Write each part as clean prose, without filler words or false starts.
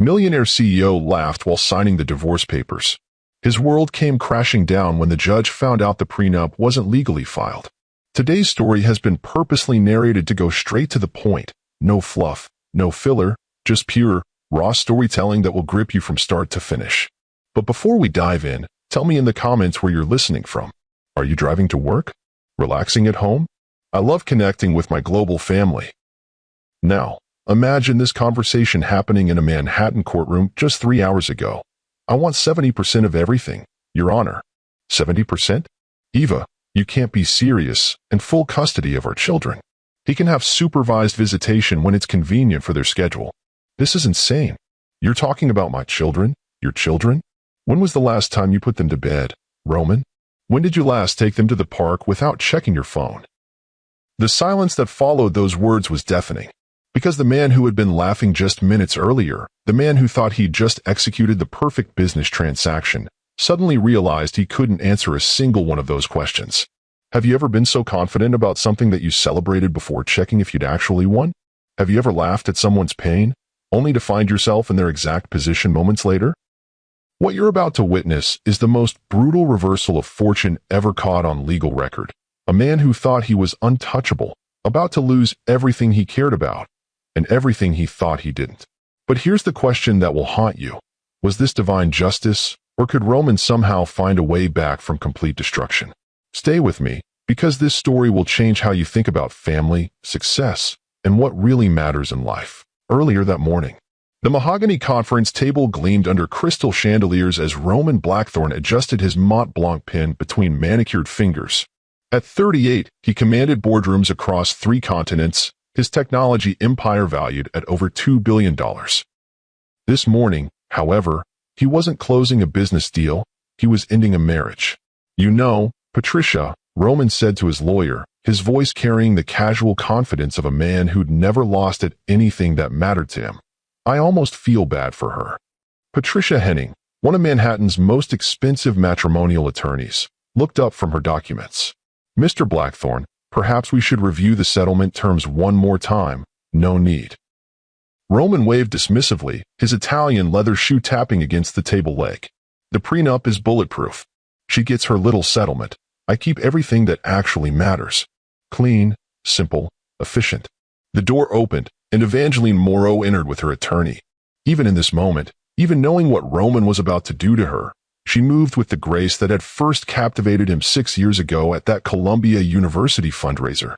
Millionaire CEO laughed while signing the divorce papers. His world came crashing down when the judge found out the prenup wasn't legally filed. Today's story has been purposely narrated to go straight to the point. No fluff, no filler, just pure, raw storytelling that will grip you from start to finish. But before we dive in, tell me in the comments where you're listening from. Are you driving to work? Relaxing at home? I love connecting with my global family. Now, imagine this conversation happening in a Manhattan courtroom just 3 hours ago. I want 70% of everything, Your Honor. 70%? Eva, you can't be serious, and full custody of our children. He can have supervised visitation when it's convenient for their schedule. This is insane. You're talking about my children? Your children? When was the last time you put them to bed, Roman? When did you last take them to the park without checking your phone? The silence that followed those words was deafening. Because the man who had been laughing just minutes earlier, the man who thought he'd just executed the perfect business transaction, suddenly realized he couldn't answer a single one of those questions. Have you ever been so confident about something that you celebrated before checking if you'd actually won? Have you ever laughed at someone's pain, only to find yourself in their exact position moments later? What you're about to witness is the most brutal reversal of fortune ever caught on legal record. A man who thought he was untouchable, about to lose everything he cared about, and everything he thought he didn't. But here's the question that will haunt you. Was this divine justice, or could Roman somehow find a way back from complete destruction? Stay with me, because this story will change how you think about family, success, and what really matters in life. Earlier that morning, the mahogany conference table gleamed under crystal chandeliers as Roman Blackthorne adjusted his Mont Blanc pen between manicured fingers. At 38, he commanded boardrooms across 3 continents, his technology empire valued at over $2 billion. This morning, however, he wasn't closing a business deal, he was ending a marriage. You know, Patricia, Roman said to his lawyer, his voice carrying the casual confidence of a man who'd never lost at anything that mattered to him. I almost feel bad for her. Patricia Henning, one of Manhattan's most expensive matrimonial attorneys, looked up from her documents. Mr. Blackthorne, perhaps we should review the settlement terms one more time. No need. Roman waved dismissively, his Italian leather shoe tapping against the table leg. The prenup is bulletproof. She gets her little settlement. I keep everything that actually matters. Clean, simple, efficient. The door opened, and Evangeline Moreau entered with her attorney. Even in this moment, even knowing what Roman was about to do to her, she moved with the grace that had first captivated him 6 years ago at that Columbia University fundraiser.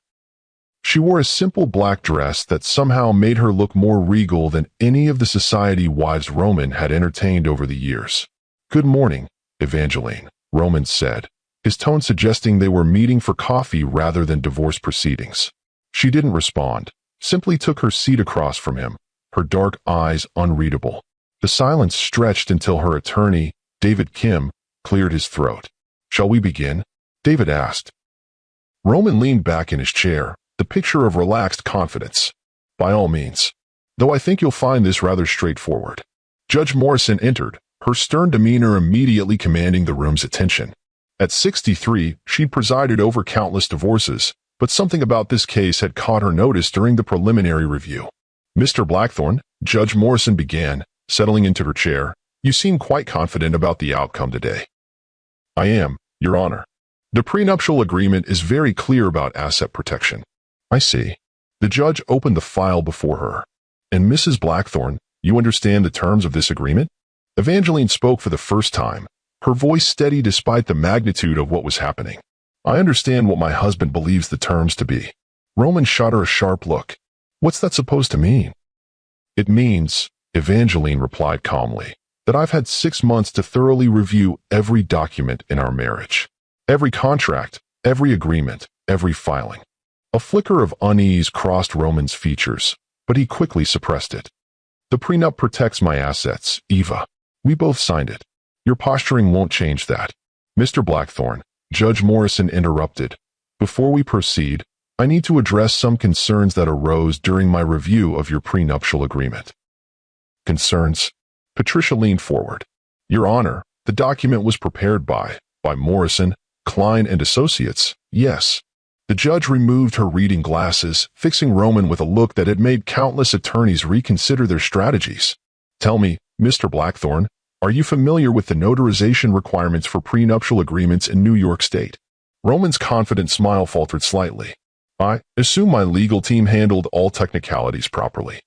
She wore a simple black dress that somehow made her look more regal than any of the society wives Roman had entertained over the years. "Good morning, Evangeline," Roman said, his tone suggesting they were meeting for coffee rather than divorce proceedings. She didn't respond, simply took her seat across from him, her dark eyes unreadable. The silence stretched until her attorney, David Kim, cleared his throat. "Shall we begin?" David asked. Roman leaned back in his chair, the picture of relaxed confidence. "By all means. Though I think you'll find this rather straightforward." Judge Morrison entered, her stern demeanor immediately commanding the room's attention. At 63, she'd presided over countless divorces, but something about this case had caught her notice during the preliminary review. "Mr. Blackthorne," Judge Morrison began, settling into her chair, "you seem quite confident about the outcome today." "I am, Your Honor. The prenuptial agreement is very clear about asset protection." "I see." The judge opened the file before her. "And Mrs. Blackthorne, you understand the terms of this agreement?" Evangeline spoke for the first time, her voice steady despite the magnitude of what was happening. "I understand what my husband believes the terms to be." Roman shot her a sharp look. "What's that supposed to mean?" "It means," Evangeline replied calmly, "that I've had 6 months to thoroughly review every document in our marriage. Every contract, every agreement, every filing." A flicker of unease crossed Roman's features, but he quickly suppressed it. "The prenup protects my assets, Eva. We both signed it. Your posturing won't change that." "Mr. Blackthorne," Judge Morrison interrupted, "before we proceed, I need to address some concerns that arose during my review of your prenuptial agreement." "Concerns?" Patricia leaned forward. "Your Honor, the document was prepared by Morrison, Klein and Associates, yes." The judge removed her reading glasses, fixing Roman with a look that had made countless attorneys reconsider their strategies. Tell me, Mr. Blackthorne, are you familiar with the notarization requirements for prenuptial agreements in New York State? Roman's confident smile faltered slightly. I assume my legal team handled all technicalities properly.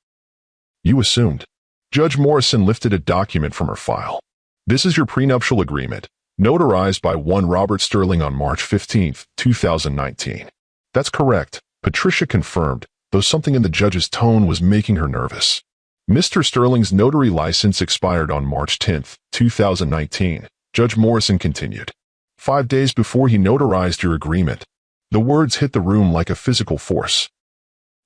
You assumed. Judge Morrison lifted a document from her file. This is your prenuptial agreement, notarized by one Robert Sterling on March 15, 2019. That's correct, Patricia confirmed, though something in the judge's tone was making her nervous. Mr. Sterling's notary license expired on March 10, 2019, Judge Morrison continued. 5 days before he notarized your agreement. The words hit the room like a physical force.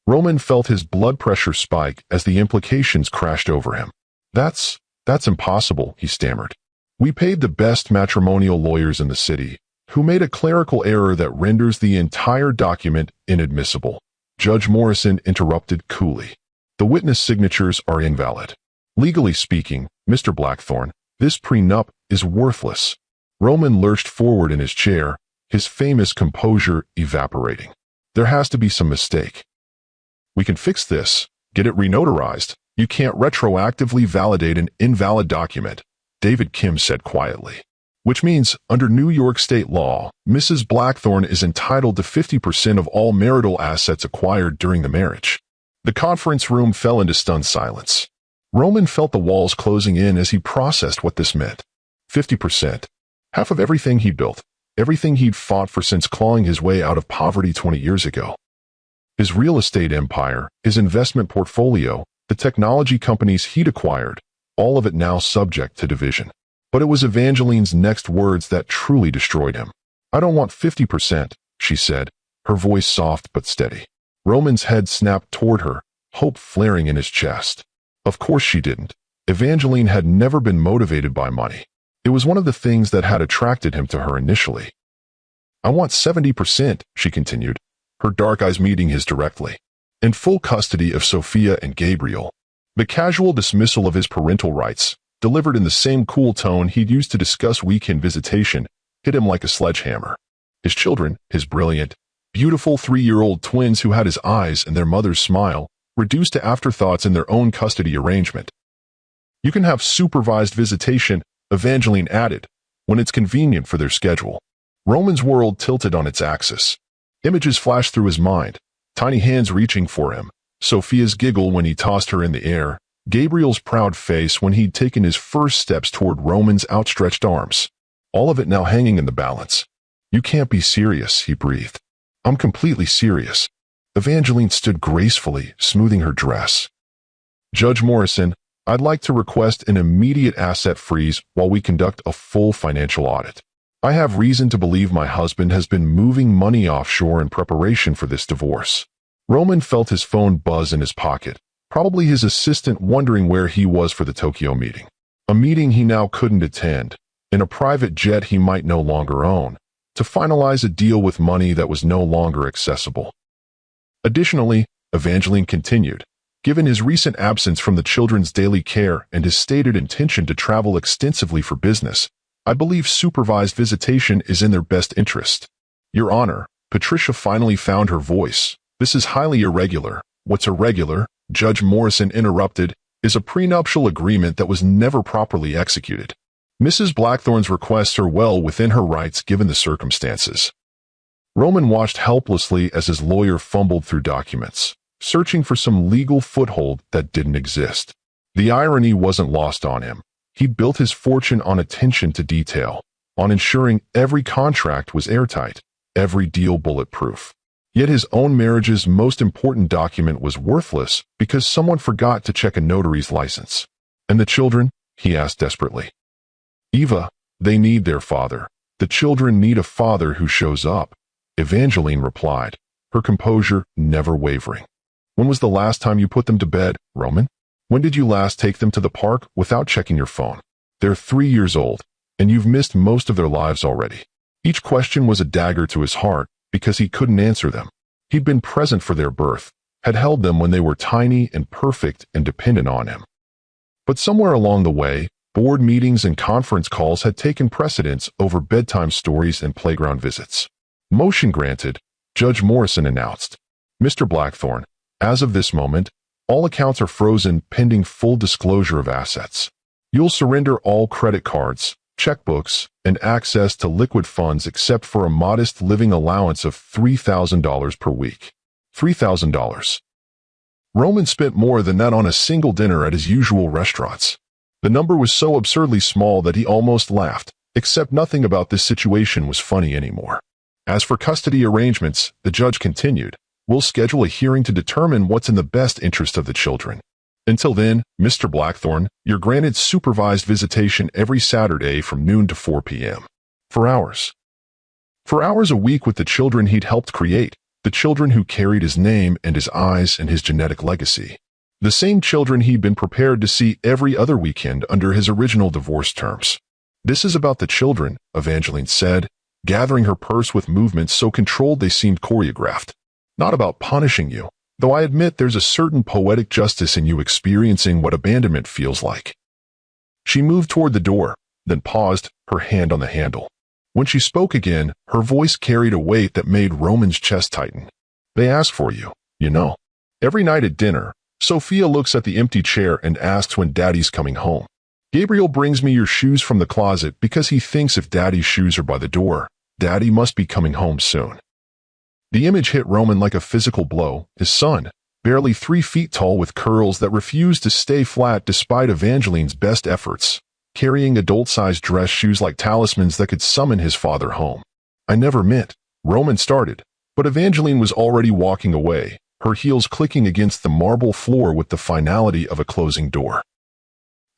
Roman felt his blood pressure spike as the implications crashed over him. That's impossible, he stammered. We paid the best matrimonial lawyers in the city, who made a clerical error that renders the entire document inadmissible. Judge Morrison interrupted coolly. The witness signatures are invalid. Legally speaking, Mr. Blackthorne, this prenup is worthless. Roman lurched forward in his chair, his famous composure evaporating. There has to be some mistake. We can fix this. Get it renotarized. You can't retroactively validate an invalid document, David Kim said quietly. Which means, under New York state law, Mrs. Blackthorne is entitled to 50% of all marital assets acquired during the marriage. The conference room fell into stunned silence. Roman felt the walls closing in as he processed what this meant. 50%. Half of everything he'd built. Everything he'd fought for since clawing his way out of poverty 20 years ago. His real estate empire, his investment portfolio, the technology companies he'd acquired, all of it now subject to division. But it was Evangeline's next words that truly destroyed him. I don't want 50%, she said, her voice soft but steady. Roman's head snapped toward her, hope flaring in his chest. Of course she didn't. Evangeline had never been motivated by money. It was one of the things that had attracted him to her initially. I want 70%, she continued, her dark eyes meeting his directly. In full custody of Sophia and Gabriel. The casual dismissal of his parental rights, delivered in the same cool tone he'd used to discuss weekend visitation, hit him like a sledgehammer. His children, his brilliant, beautiful 3-year-old twins who had his eyes and their mother's smile, reduced to afterthoughts in their own custody arrangement. You can have supervised visitation, Evangeline added, when it's convenient for their schedule. Roman's world tilted on its axis. Images flashed through his mind, tiny hands reaching for him, Sophia's giggle when he tossed her in the air, Gabriel's proud face when he'd taken his first steps toward Roman's outstretched arms. All of it now hanging in the balance. You can't be serious, he breathed. I'm completely serious. Evangeline stood gracefully, smoothing her dress. Judge Morrison, I'd like to request an immediate asset freeze while we conduct a full financial audit. I have reason to believe my husband has been moving money offshore in preparation for this divorce. Roman felt his phone buzz in his pocket, probably his assistant wondering where he was for the Tokyo meeting. A meeting he now couldn't attend, in a private jet he might no longer own, to finalize a deal with money that was no longer accessible. Additionally, Evangeline continued, given his recent absence from the children's daily care and his stated intention to travel extensively for business, I believe supervised visitation is in their best interest. Your Honor, Patricia finally found her voice. This is highly irregular. What's irregular, Judge Morrison interrupted, is a prenuptial agreement that was never properly executed. Mrs. Blackthorne's requests are well within her rights given the circumstances. Roman watched helplessly as his lawyer fumbled through documents, searching for some legal foothold that didn't exist. The irony wasn't lost on him. He'd built his fortune on attention to detail, on ensuring every contract was airtight, every deal bulletproof. Yet his own marriage's most important document was worthless because someone forgot to check a notary's license. And the children? He asked desperately. Eva, they need their father. The children need a father who shows up, Evangeline replied, her composure never wavering. When was the last time you put them to bed, Roman? When did you last take them to the park without checking your phone? They're 3 years old, and you've missed most of their lives already. Each question was a dagger to his heart because he couldn't answer them. He'd been present for their birth, had held them when they were tiny and perfect and dependent on him. But somewhere along the way, board meetings and conference calls had taken precedence over bedtime stories and playground visits. Motion granted, Judge Morrison announced. Mr. Blackthorne, as of this moment, All accounts are frozen pending full disclosure of assets. You'll surrender all credit cards, checkbooks, and access to liquid funds except for a modest living allowance of $3,000 per week. $3,000. Roman spent more than that on a single dinner at his usual restaurants. The number was so absurdly small that he almost laughed, except nothing about this situation was funny anymore. As for custody arrangements, the judge continued, "We'll schedule a hearing to determine what's in the best interest of the children. Until then, Mr. Blackthorne, you're granted supervised visitation every Saturday from noon to 4 p.m. For hours. For hours a week with the children he'd helped create, the children who carried his name and his eyes and his genetic legacy. The same children he'd been prepared to see every other weekend under his original divorce terms. This is about the children," Evangeline said, gathering her purse with movements so controlled they seemed choreographed. "Not about punishing you, though I admit there's a certain poetic justice in you experiencing what abandonment feels like." She moved toward the door, then paused, her hand on the handle. When she spoke again, her voice carried a weight that made Roman's chest tighten. "They ask for you, you know. Every night at dinner, Sophia looks at the empty chair and asks when Daddy's coming home. Gabriel brings me your shoes from the closet because he thinks if Daddy's shoes are by the door, Daddy must be coming home soon." The image hit Roman like a physical blow. His son, barely 3 feet tall with curls that refused to stay flat despite Evangeline's best efforts, carrying adult-sized dress shoes like talismans that could summon his father home. "I never meant," Roman started, but Evangeline was already walking away, her heels clicking against the marble floor with the finality of a closing door.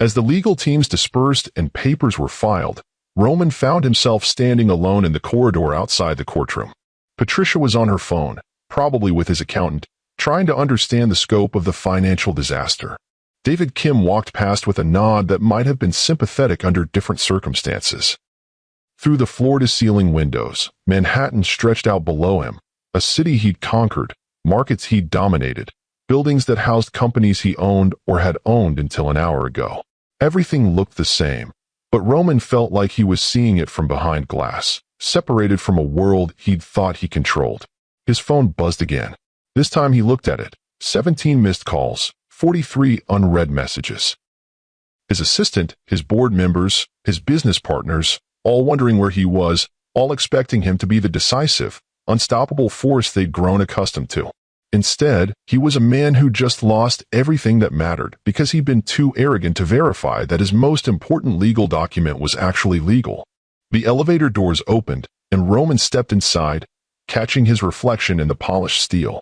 As the legal teams dispersed and papers were filed, Roman found himself standing alone in the corridor outside the courtroom. Patricia was on her phone, probably with his accountant, trying to understand the scope of the financial disaster. David Kim walked past with a nod that might have been sympathetic under different circumstances. Through the floor-to-ceiling windows, Manhattan stretched out below him, a city he'd conquered, markets he'd dominated, buildings that housed companies he owned or had owned until an hour ago. Everything looked the same, but Roman felt like he was seeing it from behind glass, separated from a world he'd thought he controlled. His phone buzzed again. This time he looked at it. 17 missed calls, 43 unread messages. His assistant, his board members, his business partners, all wondering where he was, all expecting him to be the decisive, unstoppable force they'd grown accustomed to. Instead, he was a man who just lost everything that mattered because he'd been too arrogant to verify that his most important legal document was actually legal. The elevator doors opened, and Roman stepped inside, catching his reflection in the polished steel.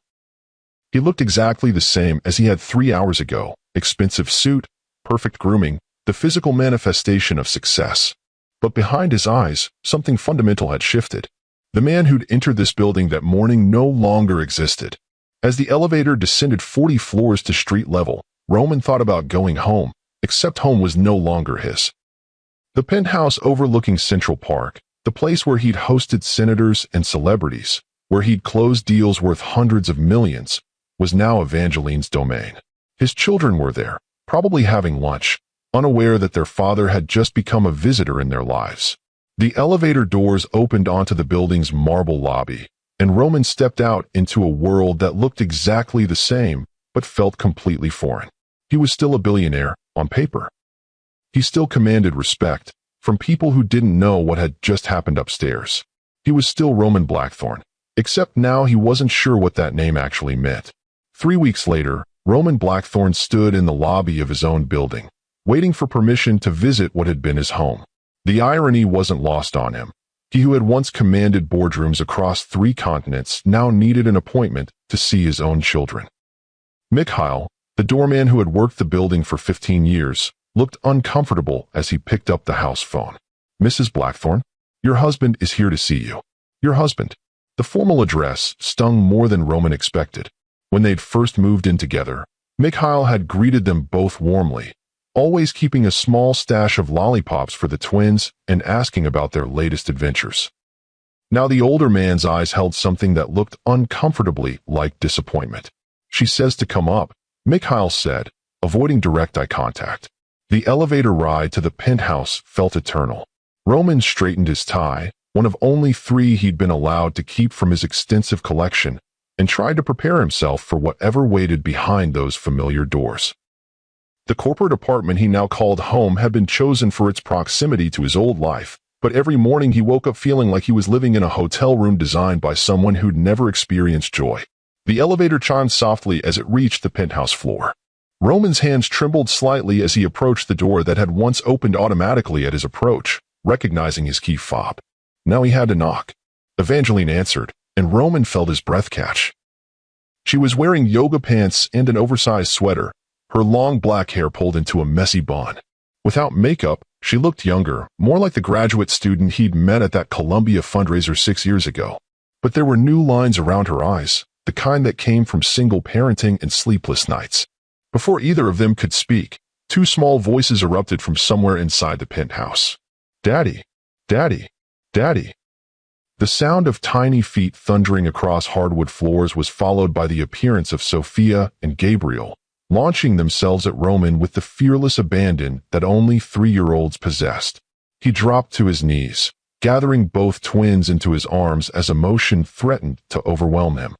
He looked exactly the same as he had 3 hours ago, expensive suit, perfect grooming, the physical manifestation of success. But behind his eyes, something fundamental had shifted. The man who'd entered this building that morning no longer existed. As the elevator descended 40 floors to street level, Roman thought about going home, except home was no longer his. The penthouse overlooking Central Park, the place where he'd hosted senators and celebrities, where he'd closed deals worth hundreds of millions, was now Evangeline's domain. His children were there, probably having lunch, unaware that their father had just become a visitor in their lives. The elevator doors opened onto the building's marble lobby, and Roman stepped out into a world that looked exactly the same, but felt completely foreign. He was still a billionaire, on paper. He still commanded respect, from people who didn't know what had just happened upstairs. He was still Roman Blackthorne, except now he wasn't sure what that name actually meant. 3 weeks later, Roman Blackthorne stood in the lobby of his own building, waiting for permission to visit what had been his home. The irony wasn't lost on him. He who had once commanded boardrooms across 3 continents now needed an appointment to see his own children. Mikhail, the doorman who had worked the building for 15 years, looked uncomfortable as he picked up the house phone. "Mrs. Blackthorne, your husband is here to see you." Your husband. The formal address stung more than Roman expected. When they'd first moved in together, Mikhail had greeted them both warmly, always keeping a small stash of lollipops for the twins and asking about their latest adventures. Now the older man's eyes held something that looked uncomfortably like disappointment. "She says to come up," Mikhail said, avoiding direct eye contact. The elevator ride to the penthouse felt eternal. Roman straightened his tie, one of only 3 he'd been allowed to keep from his extensive collection, and tried to prepare himself for whatever waited behind those familiar doors. The corporate apartment he now called home had been chosen for its proximity to his old life, but every morning he woke up feeling like he was living in a hotel room designed by someone who'd never experienced joy. The elevator chimed softly as it reached the penthouse floor. Roman's hands trembled slightly as he approached the door that had once opened automatically at his approach, recognizing his key fob. Now he had to knock. Evangeline answered, and Roman felt his breath catch. She was wearing yoga pants and an oversized sweater, her long black hair pulled into a messy bun. Without makeup, she looked younger, more like the graduate student he'd met at that Columbia fundraiser 6 years ago. But there were new lines around her eyes, the kind that came from single parenting and sleepless nights. Before either of them could speak, two small voices erupted from somewhere inside the penthouse. "Daddy! Daddy! Daddy!" The sound of tiny feet thundering across hardwood floors was followed by the appearance of Sophia and Gabriel, launching themselves at Roman with the fearless abandon that only 3-year-olds possessed. He dropped to his knees, gathering both twins into his arms as emotion threatened to overwhelm him.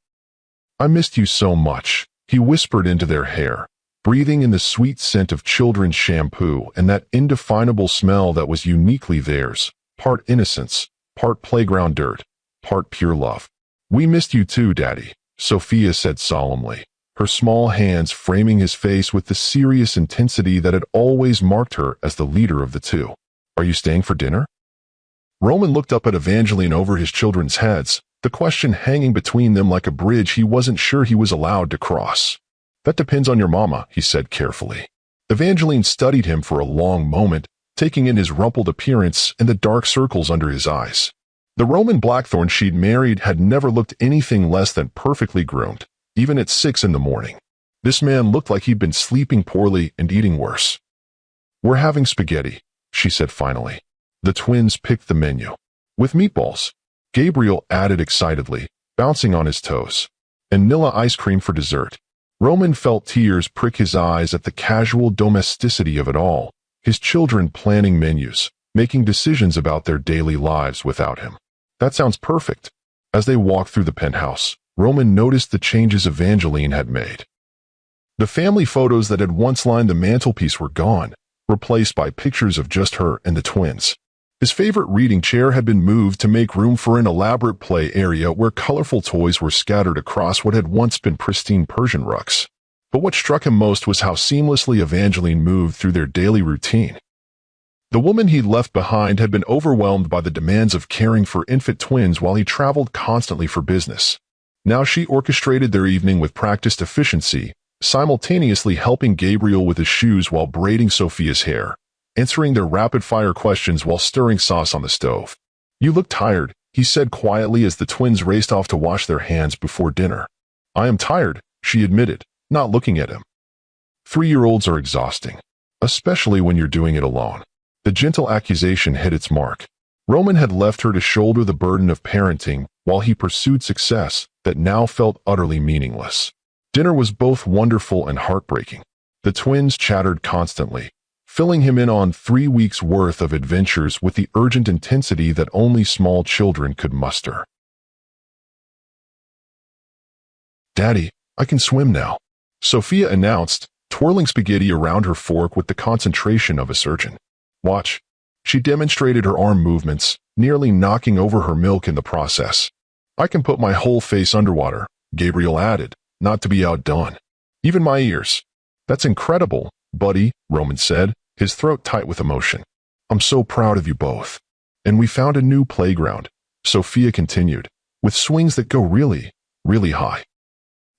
"I missed you so much," he whispered into their hair, breathing in the sweet scent of children's shampoo and that indefinable smell that was uniquely theirs, part innocence, part playground dirt, part pure love. "We missed you too, Daddy," Sophia said solemnly, her small hands framing his face with the serious intensity that had always marked her as the leader of the two. "Are you staying for dinner?" Roman looked up at Evangeline over his children's heads, the question hanging between them like a bridge he wasn't sure he was allowed to cross. "That depends on your mama," he said carefully. Evangeline studied him for a long moment, taking in his rumpled appearance and the dark circles under his eyes. The Roman Blackthorn she'd married had never looked anything less than perfectly groomed, even at 6 in the morning. This man looked like he'd been sleeping poorly and eating worse. "We're having spaghetti," she said finally. The twins picked the menu. "With meatballs," Gabriel added excitedly, bouncing on his toes. "And vanilla ice cream for dessert." Roman felt tears prick his eyes at the casual domesticity of it all, his children planning menus, making decisions about their daily lives without him. "That sounds perfect." As they walked through the penthouse, Roman noticed the changes Evangeline had made. The family photos that had once lined the mantelpiece were gone, replaced by pictures of just her and the twins. His favorite reading chair had been moved to make room for an elaborate play area where colorful toys were scattered across what had once been pristine Persian rugs. But what struck him most was how seamlessly Evangeline moved through their daily routine. The woman he'd left behind had been overwhelmed by the demands of caring for infant twins while he traveled constantly for business. Now she orchestrated their evening with practiced efficiency, simultaneously helping Gabriel with his shoes while braiding Sophia's hair, answering their rapid-fire questions while stirring sauce on the stove. "You look tired," he said quietly as the twins raced off to wash their hands before dinner. "I am tired," she admitted, not looking at him. 3-year-olds are exhausting, especially when you're doing it alone. The gentle accusation hit its mark. Roman had left her to shoulder the burden of parenting while he pursued success that now felt utterly meaningless. Dinner was both wonderful and heartbreaking. The twins chattered constantly, filling him in on 3 weeks' worth of adventures with the urgent intensity that only small children could muster. "Daddy, I can swim now," Sophia announced, twirling spaghetti around her fork with the concentration of a surgeon. "Watch." She demonstrated her arm movements, nearly knocking over her milk in the process. "I can put my whole face underwater," Gabriel added, not to be outdone. "Even my ears." "That's incredible, buddy," Roman said, his throat tight with emotion. "I'm so proud of you both." "And we found a new playground," Sophia continued, "with swings that go really, really high.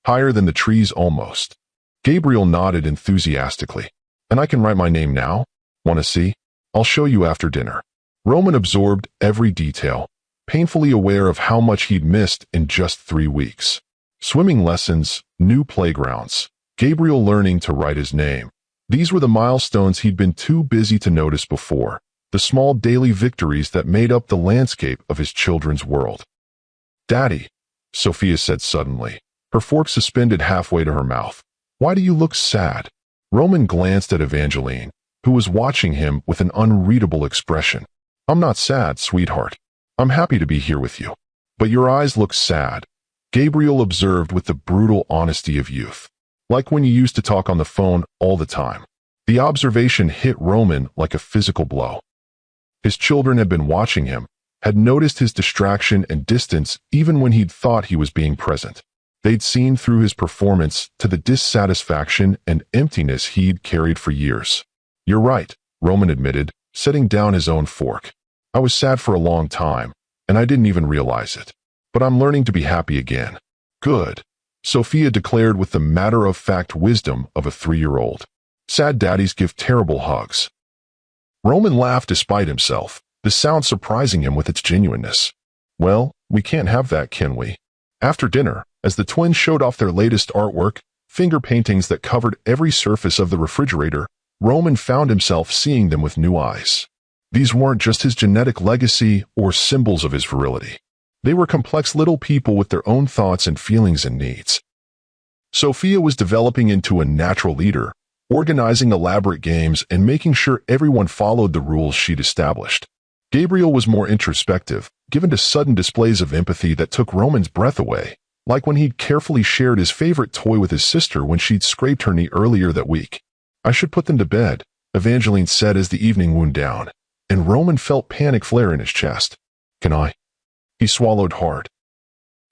Higher than the trees almost." Gabriel nodded enthusiastically. "And I can write my name now? Want to see? I'll show you after dinner." Roman absorbed every detail, painfully aware of how much he'd missed in just 3 weeks. Swimming lessons, new playgrounds, Gabriel learning to write his name. These were the milestones he'd been too busy to notice before, the small daily victories that made up the landscape of his children's world. "Daddy," Sophia said suddenly, her fork suspended halfway to her mouth. "Why do you look sad?" Roman glanced at Evangeline, who was watching him with an unreadable expression. "I'm not sad, sweetheart. I'm happy to be here with you. But your eyes look sad." Gabriel observed with the brutal honesty of youth. Like when you used to talk on the phone all the time. The observation hit Roman like a physical blow. His children had been watching him, had noticed his distraction and distance even when he'd thought he was being present. They'd seen through his performance to the dissatisfaction and emptiness he'd carried for years. "You're right," Roman admitted, setting down his own fork. "I was sad for a long time, and I didn't even realize it. But I'm learning to be happy again." "Good," Sophia declared with the matter-of-fact wisdom of a 3-year-old. "Sad daddies give terrible hugs." Roman laughed despite himself, the sound surprising him with its genuineness. "Well, we can't have that, can we?" After dinner, as the twins showed off their latest artwork, finger paintings that covered every surface of the refrigerator, Roman found himself seeing them with new eyes. These weren't just his genetic legacy or symbols of his virility. They were complex little people with their own thoughts and feelings and needs. Sophia was developing into a natural leader, organizing elaborate games and making sure everyone followed the rules she'd established. Gabriel was more introspective, given to sudden displays of empathy that took Roman's breath away, like when he'd carefully shared his favorite toy with his sister when she'd scraped her knee earlier that week. "I should put them to bed," Evangeline said as the evening wound down, and Roman felt panic flare in his chest. "Can I?" He swallowed hard.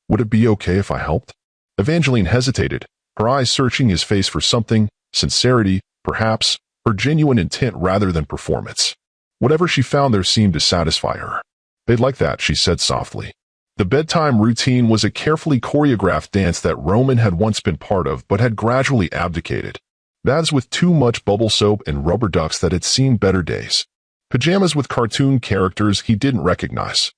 "Would it be okay if I helped?" Evangeline hesitated, her eyes searching his face for something, sincerity, perhaps, or genuine intent rather than performance. Whatever she found there seemed to satisfy her. "They'd like that," she said softly. The bedtime routine was a carefully choreographed dance that Roman had once been part of but had gradually abdicated. Baths with too much bubble soap and rubber ducks that had seen better days. Pajamas with cartoon characters he didn't recognize.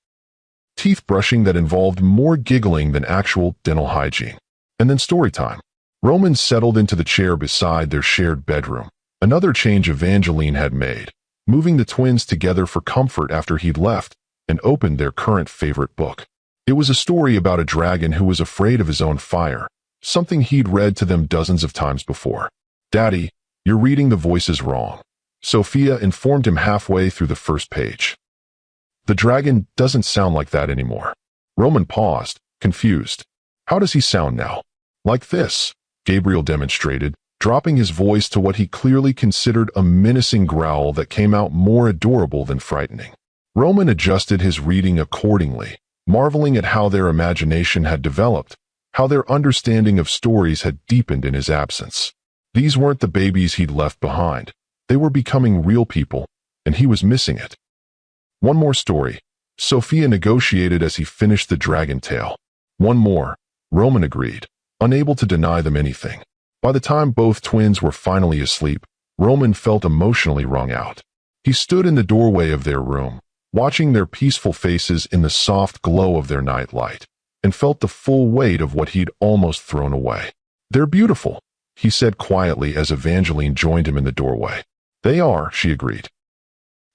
Teeth brushing that involved more giggling than actual dental hygiene. And then story time. Roman settled into the chair beside their shared bedroom. Another change Evangeline had made, moving the twins together for comfort after he'd left, and opened their current favorite book. It was a story about a dragon who was afraid of his own fire, something he'd read to them dozens of times before. "Daddy, you're reading the voices wrong," Sophia informed him halfway through the first page. "The dragon doesn't sound like that anymore." Roman paused, confused. "How does he sound now?" "Like this," Gabriel demonstrated, dropping his voice to what he clearly considered a menacing growl that came out more adorable than frightening. Roman adjusted his reading accordingly, marveling at how their imagination had developed, how their understanding of stories had deepened in his absence. These weren't the babies he'd left behind. They were becoming real people, and he was missing it. "One more story," Sophia negotiated as he finished the dragon tale. "One more," Roman agreed, unable to deny them anything. By the time both twins were finally asleep, Roman felt emotionally wrung out. He stood in the doorway of their room, watching their peaceful faces in the soft glow of their night light, and felt the full weight of what he'd almost thrown away. "They're beautiful," he said quietly as Evangeline joined him in the doorway. "They are," she agreed.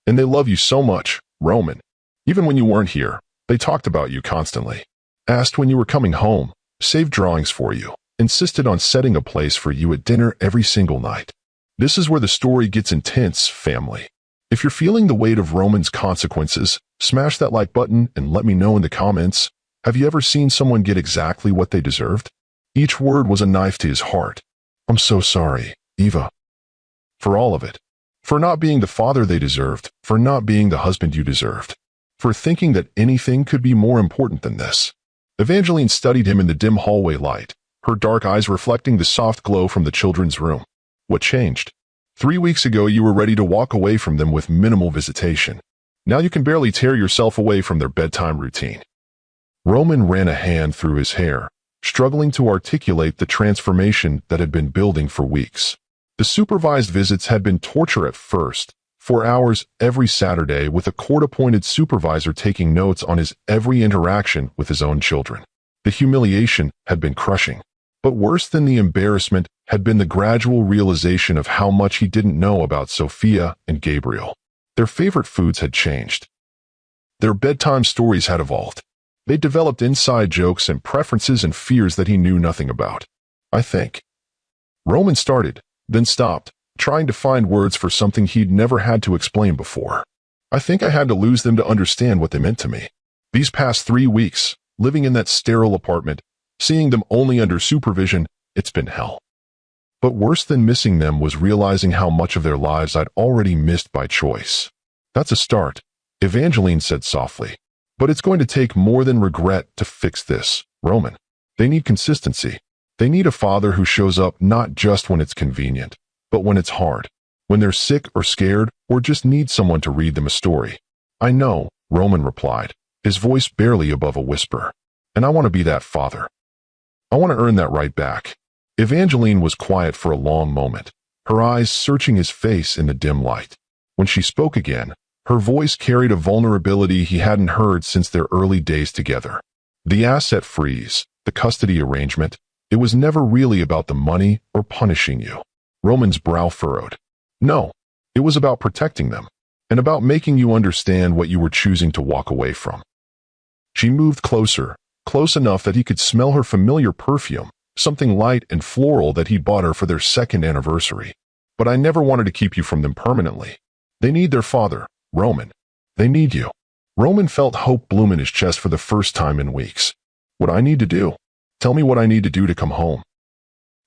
"And they love you so much, Roman. Even when you weren't here, they talked about you constantly. Asked when you were coming home, saved drawings for you, insisted on setting a place for you at dinner every single night. This is where the story gets intense, family. If you're feeling the weight of Roman's consequences, smash that like button and let me know in the comments. Have you ever seen someone get exactly what they deserved?" Each word was a knife to his heart. "I'm so sorry, Eva. For all of it. For not being the father they deserved, for not being the husband you deserved, for thinking that anything could be more important than this." Evangeline studied him in the dim hallway light, her dark eyes reflecting the soft glow from the children's room. "What changed? 3 weeks ago you were ready to walk away from them with minimal visitation. Now you can barely tear yourself away from their bedtime routine." Roman ran a hand through his hair, struggling to articulate the transformation that had been building for weeks. The supervised visits had been torture at first, 4 hours every Saturday with a court-appointed supervisor taking notes on his every interaction with his own children. The humiliation had been crushing. But worse than the embarrassment had been the gradual realization of how much he didn't know about Sophia and Gabriel. Their favorite foods had changed. Their bedtime stories had evolved. They developed inside jokes and preferences and fears that he knew nothing about. "I think." Roman started, then stopped, trying to find words for something he'd never had to explain before. "I think I had to lose them to understand what they meant to me. These past 3 weeks, living in that sterile apartment, Seeing them only under supervision, it's been hell. But worse than missing them was realizing how much of their lives I'd already missed by choice. That's a start, Evangeline said softly. But it's going to take more than regret to fix this, Roman. They need consistency. They need a father who shows up not just when it's convenient, but when it's hard, when they're sick or scared or just need someone to read them a story. I know, Roman replied, his voice barely above a whisper. And I want to be that father. I want to earn that right back. Evangeline was quiet for a long moment, her eyes searching his face in the dim light. When she spoke again, her voice carried a vulnerability he hadn't heard since their early days together. The asset freeze, the custody arrangement, it was never really about the money or punishing you. Roman's brow furrowed. No, it was about protecting them, and about making you understand what you were choosing to walk away from. She moved closer, close enough that he could smell her familiar perfume, something light and floral that he'd bought her for their second anniversary. But I never wanted to keep you from them permanently. They need their father, Roman. They need you. Roman felt hope bloom in his chest for the first time in weeks. What I need to do? Tell me what I need to do to come home.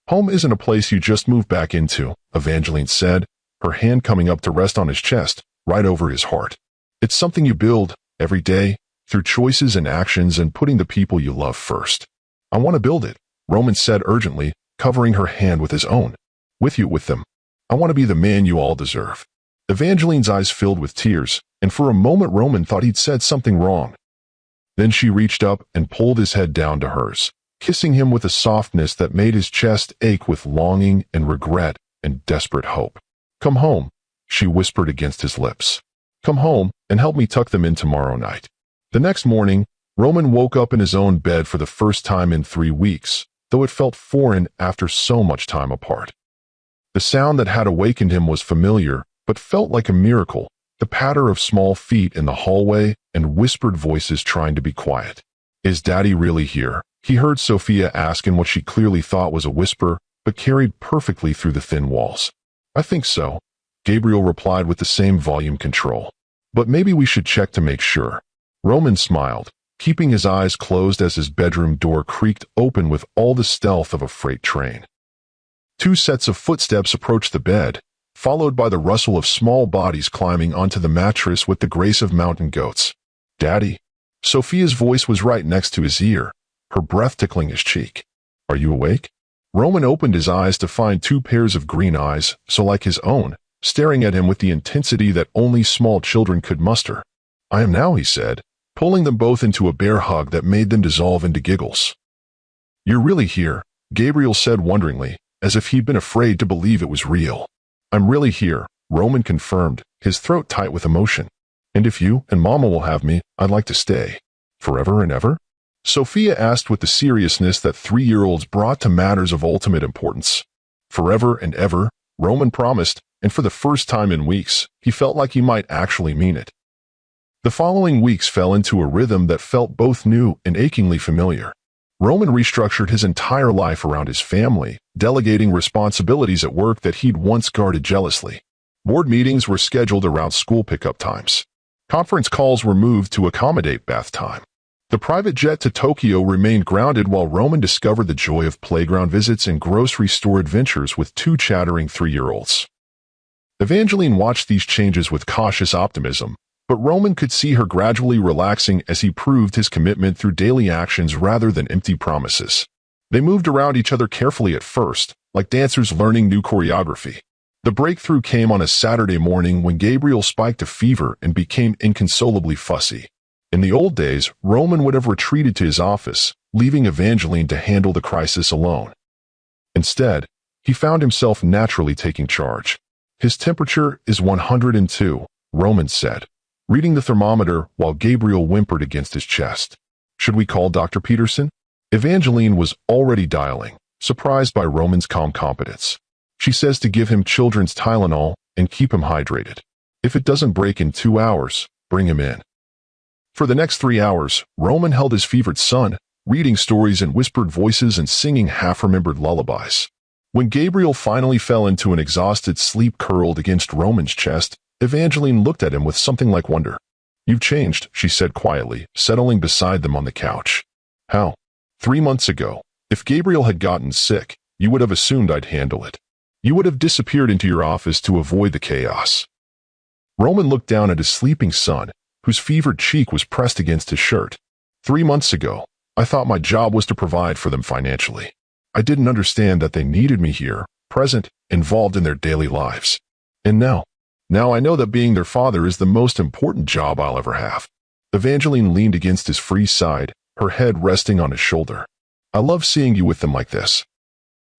Home isn't a place you just move back into, Evangeline said, her hand coming up to rest on his chest, right over his heart. It's something you build, every day, through choices and actions and putting the people you love first. I want to build it, Roman said urgently, covering her hand with his own. With you, with them. I want to be the man you all deserve. Evangeline's eyes filled with tears, and for a moment Roman thought he'd said something wrong. Then she reached up and pulled his head down to hers, kissing him with a softness that made his chest ache with longing and regret and desperate hope. Come home, she whispered against his lips. Come home and help me tuck them in tomorrow night. The next morning, Roman woke up in his own bed for the first time in 3 weeks, though it felt foreign after so much time apart. The sound that had awakened him was familiar, but felt like a miracle, the patter of small feet in the hallway and whispered voices trying to be quiet. Is Daddy really here? He heard Sophia ask in what she clearly thought was a whisper, but carried perfectly through the thin walls. I think so, Gabriel replied with the same volume control. But maybe we should check to make sure. Roman smiled, keeping his eyes closed as his bedroom door creaked open with all the stealth of a freight train. 2 sets of footsteps approached the bed, followed by the rustle of small bodies climbing onto the mattress with the grace of mountain goats. Daddy. Sophia's voice was right next to his ear, her breath tickling his cheek. Are you awake? Roman opened his eyes to find 2 pairs of green eyes, so like his own, staring at him with the intensity that only small children could muster. I am now, he said, pulling them both into a bear hug that made them dissolve into giggles. You're really here, Gabriel said wonderingly, as if he'd been afraid to believe it was real. I'm really here, Roman confirmed, his throat tight with emotion. And if you and Mama will have me, I'd like to stay. Forever and ever? Sophia asked with the seriousness that 3-year-olds brought to matters of ultimate importance. Forever and ever, Roman promised, and for the first time in weeks, he felt like he might actually mean it. The following weeks fell into a rhythm that felt both new and achingly familiar. Roman restructured his entire life around his family, delegating responsibilities at work that he'd once guarded jealously. Board meetings were scheduled around school pickup times. Conference calls were moved to accommodate bath time. The private jet to Tokyo remained grounded while Roman discovered the joy of playground visits and grocery store adventures with 2 chattering 3-year-olds. Evangeline watched these changes with cautious optimism, but Roman could see her gradually relaxing as he proved his commitment through daily actions rather than empty promises. They moved around each other carefully at first, like dancers learning new choreography. The breakthrough came on a Saturday morning when Gabriel spiked a fever and became inconsolably fussy. In the old days, Roman would have retreated to his office, leaving Evangeline to handle the crisis alone. Instead, he found himself naturally taking charge. His temperature is 102, Roman said, reading the thermometer while Gabriel whimpered against his chest. Should we call Dr. Peterson? Evangeline was already dialing, surprised by Roman's calm competence. She says to give him children's Tylenol and keep him hydrated. If it doesn't break in 2 hours, bring him in. For the next 3 hours, Roman held his fevered son, reading stories in whispered voices and singing half-remembered lullabies. When Gabriel finally fell into an exhausted sleep curled against Roman's chest, Evangeline looked at him with something like wonder. You've changed, she said quietly, settling beside them on the couch. How? 3 months ago, if Gabriel had gotten sick, you would have assumed I'd handle it. You would have disappeared into your office to avoid the chaos. Roman looked down at his sleeping son, whose fevered cheek was pressed against his shirt. 3 months ago, I thought my job was to provide for them financially. I didn't understand that they needed me here, present, involved in their daily lives. And now I know that being their father is the most important job I'll ever have. Evangeline leaned against his free side, her head resting on his shoulder. I love seeing you with them like this.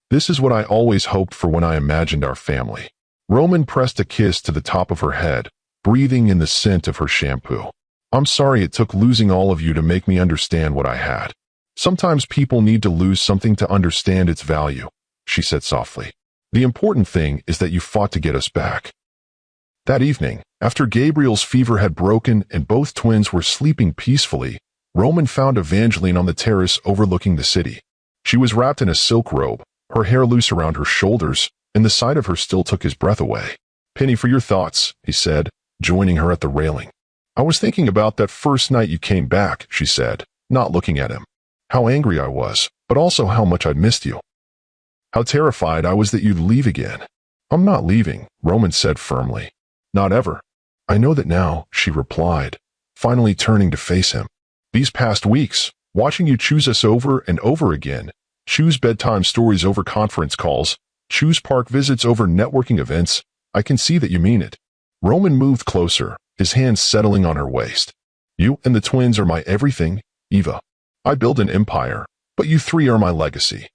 This is what I always hoped for when I imagined our family. Roman pressed a kiss to the top of her head, breathing in the scent of her shampoo. I'm sorry it took losing all of you to make me understand what I had. Sometimes people need to lose something to understand its value, she said softly. The important thing is that you fought to get us back. That evening, after Gabriel's fever had broken and both twins were sleeping peacefully, Roman found Evangeline on the terrace overlooking the city. She was wrapped in a silk robe, her hair loose around her shoulders, and the sight of her still took his breath away. Penny, for your thoughts, he said, joining her at the railing. I was thinking about that first night you came back, she said, not looking at him. How angry I was, but also how much I'd missed you. How terrified I was that you'd leave again. I'm not leaving, Roman said firmly. Not ever. I know that now, she replied, finally turning to face him. These past weeks, watching you choose us over and over again, choose bedtime stories over conference calls, choose park visits over networking events, I can see that you mean it. Roman moved closer, his hands settling on her waist. You and the twins are my everything, Eva. I build an empire, but you three are my legacy.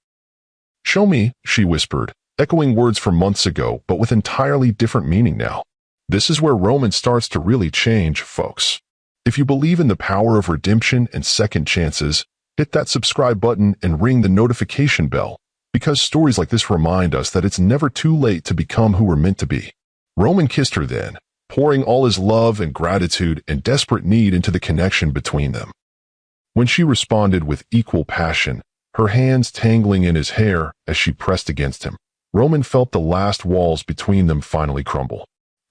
Show me, she whispered, echoing words from months ago, but with entirely different meaning now. This is where Roman starts to really change, folks. If you believe in the power of redemption and second chances, hit that subscribe button and ring the notification bell, because stories like this remind us that it's never too late to become who we're meant to be. Roman kissed her then, pouring all his love and gratitude and desperate need into the connection between them. When she responded with equal passion, her hands tangling in his hair as she pressed against him, Roman felt the last walls between them finally crumble.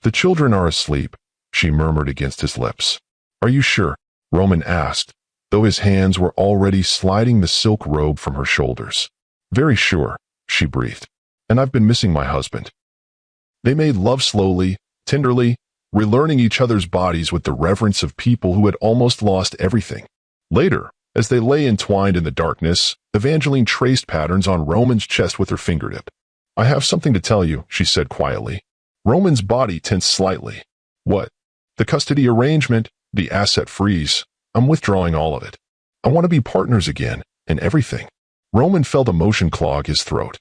The children are asleep, she murmured against his lips. Are you sure? Roman asked, though his hands were already sliding the silk robe from her shoulders. Very sure, she breathed. And I've been missing my husband. They made love slowly, tenderly, relearning each other's bodies with the reverence of people who had almost lost everything. Later, as they lay entwined in the darkness, Evangeline traced patterns on Roman's chest with her fingertip. I have something to tell you, she said quietly. Roman's body tensed slightly. What? The custody arrangement, the asset freeze. I'm withdrawing all of it. I want to be partners again, and everything. Roman felt emotion clog his throat.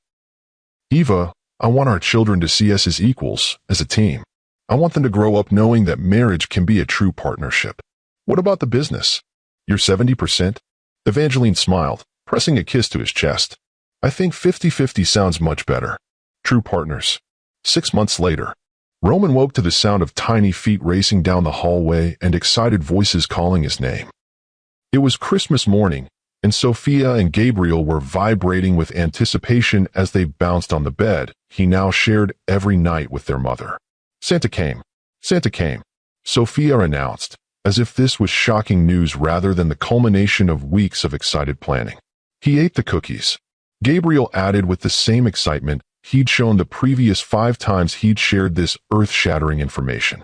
Eva, I want our children to see us as equals, as a team. I want them to grow up knowing that marriage can be a true partnership. What about the business? You're 70%? Evangeline smiled, pressing a kiss to his chest. I think 50-50 sounds much better. True partners. 6 months later, Roman woke to the sound of tiny feet racing down the hallway and excited voices calling his name. It was Christmas morning, and Sophia and Gabriel were vibrating with anticipation as they bounced on the bed he now shared every night with their mother. Santa came. Santa came, Sophia announced, as if this was shocking news rather than the culmination of weeks of excited planning. He ate the cookies. Gabriel added with the same excitement he'd shown the previous 5 times he'd shared this earth-shattering information.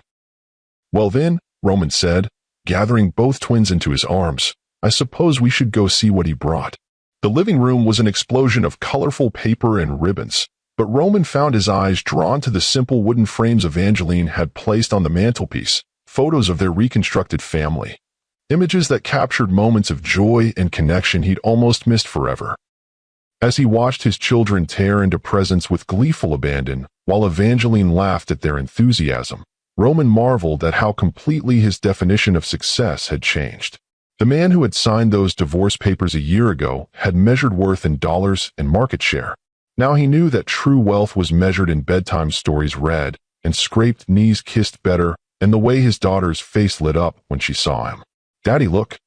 Well then, Roman said, gathering both twins into his arms, I suppose we should go see what he brought. The living room was an explosion of colorful paper and ribbons, but Roman found his eyes drawn to the simple wooden frames Evangeline had placed on the mantelpiece, photos of their reconstructed family. Images that captured moments of joy and connection he'd almost missed forever. As he watched his children tear into presents with gleeful abandon, while Evangeline laughed at their enthusiasm, Roman marveled at how completely his definition of success had changed. The man who had signed those divorce papers a year ago had measured worth in dollars and market share. Now he knew that true wealth was measured in bedtime stories read, and scraped knees kissed better, and the way his daughter's face lit up when she saw him. Daddy, look.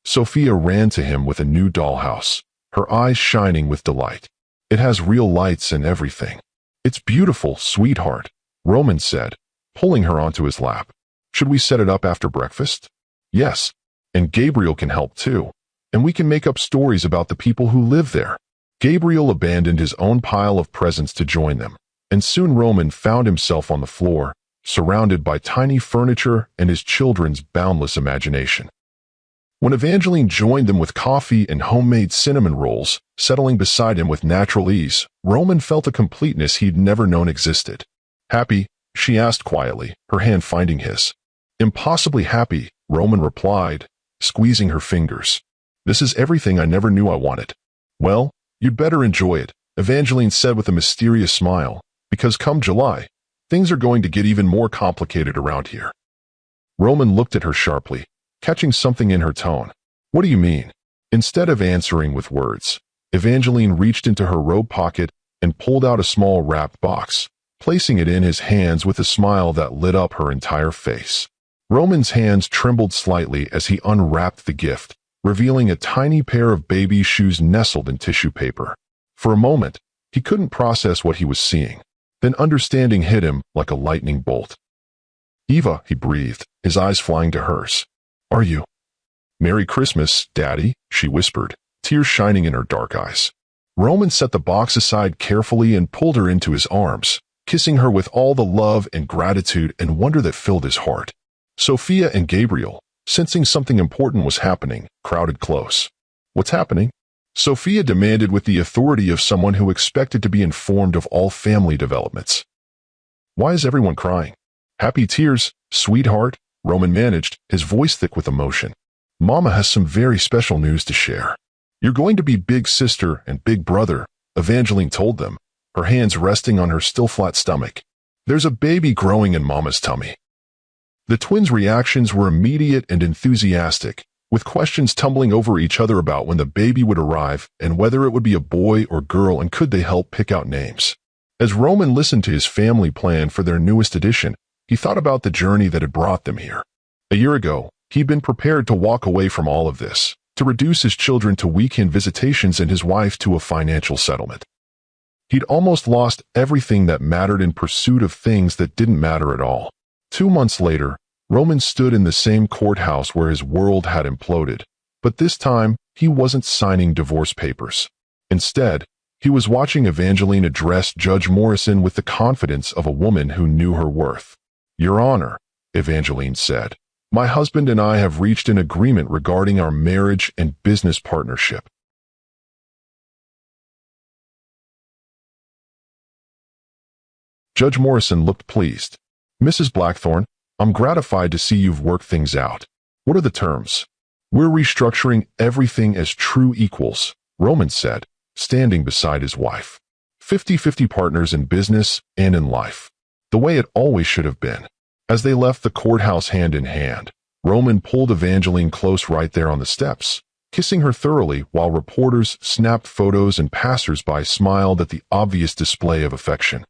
Sophia ran to him with a new dollhouse, her eyes shining with delight. It has real lights and everything. It's beautiful, sweetheart, Roman said, pulling her onto his lap. Should we set it up after breakfast? Yes, and Gabriel can help too. and we can make up stories about the people who live there. Gabriel abandoned his own pile of presents to join them, and soon Roman found himself on the floor, surrounded by tiny furniture and his children's boundless imagination. When Evangeline joined them with coffee and homemade cinnamon rolls, settling beside him with natural ease, Roman felt a completeness he'd never known existed. "Happy?" she asked quietly, her hand finding his. "Impossibly happy," Roman replied, squeezing her fingers. "This is everything I never knew I wanted." "Well, you'd better enjoy it," Evangeline said with a mysterious smile, "because come July, things are going to get even more complicated around here." Roman looked at her sharply, catching something in her tone. "What do you mean?" Instead of answering with words, Evangeline reached into her robe pocket and pulled out a small wrapped box, placing it in his hands with a smile that lit up her entire face. Roman's hands trembled slightly as he unwrapped the gift, revealing a tiny pair of baby shoes nestled in tissue paper. For a moment, he couldn't process what he was seeing. Then understanding hit him like a lightning bolt. "Eva," he breathed, his eyes flying to hers. "Are you?" "Merry Christmas, Daddy," she whispered, tears shining in her dark eyes. Roman set the box aside carefully and pulled her into his arms, kissing her with all the love and gratitude and wonder that filled his heart. Sophia and Gabriel, sensing something important was happening, crowded close. "What's happening?" Sophia demanded with the authority of someone who expected to be informed of all family developments. "Why is everyone crying?" "Happy tears, sweetheart," Roman managed, his voice thick with emotion. "Mama has some very special news to share." "You're going to be big sister and big brother," Evangeline told them, her hands resting on her still flat stomach. "There's a baby growing in Mama's tummy." The twins' reactions were immediate and enthusiastic, with questions tumbling over each other about when the baby would arrive and whether it would be a boy or girl and could they help pick out names. As Roman listened to his family plan for their newest addition, he thought about the journey that had brought them here. A year ago, he'd been prepared to walk away from all of this, to reduce his children to weekend visitations and his wife to a financial settlement. He'd almost lost everything that mattered in pursuit of things that didn't matter at all. 2 months later, Roman stood in the same courthouse where his world had imploded, but this time he wasn't signing divorce papers. Instead, he was watching Evangeline address Judge Morrison with the confidence of a woman who knew her worth. "Your Honor," Evangeline said, "my husband and I have reached an agreement regarding our marriage and business partnership." Judge Morrison looked pleased. "Mrs. Blackthorne, I'm gratified to see you've worked things out. What are the terms?" "We're restructuring everything as true equals," Roman said, standing beside his wife. 50-50 partners in business and in life. The way it always should have been. As they left the courthouse hand in hand, Roman pulled Evangeline close right there on the steps, kissing her thoroughly while reporters snapped photos and passers-by smiled at the obvious display of affection.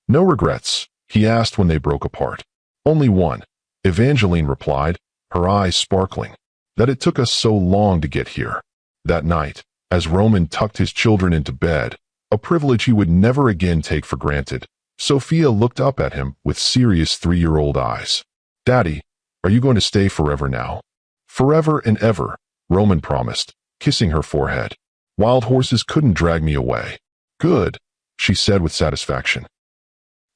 "No regrets?" he asked when they broke apart. "Only one," Evangeline replied, her eyes sparkling. "That it took us so long to get here." That night, as Roman tucked his children into bed, a privilege he would never again take for granted, Sophia looked up at him with serious 3-year-old eyes. "Daddy, are you going to stay forever now?" "Forever and ever," Roman promised, kissing her forehead. "Wild horses couldn't drag me away." "Good," she said with satisfaction.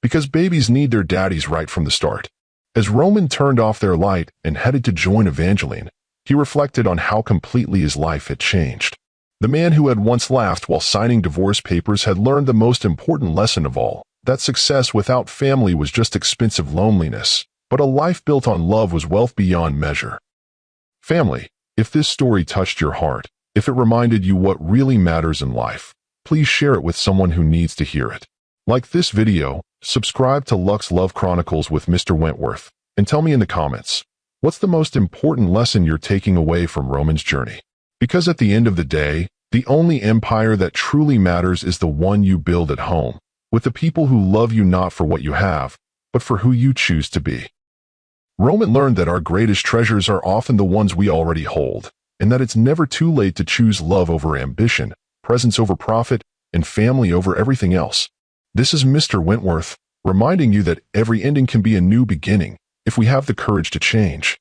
"Because babies need their daddies right from the start." As Roman turned off their light and headed to join Evangeline, he reflected on how completely his life had changed. The man who had once laughed while signing divorce papers had learned the most important lesson of all, that success without family was just expensive loneliness, but a life built on love was wealth beyond measure. Family, if this story touched your heart, if it reminded you what really matters in life, please share it with someone who needs to hear it. Like this video, subscribe to Lux Love Chronicles with Mr. Wentworth, and tell me in the comments, what's the most important lesson you're taking away from Roman's journey? Because at the end of the day, the only empire that truly matters is the one you build at home, with the people who love you not for what you have, but for who you choose to be. Roman learned that our greatest treasures are often the ones we already hold, and that it's never too late to choose love over ambition, presence over profit, and family over everything else. This is Mr. Wentworth, reminding you that every ending can be a new beginning if we have the courage to change.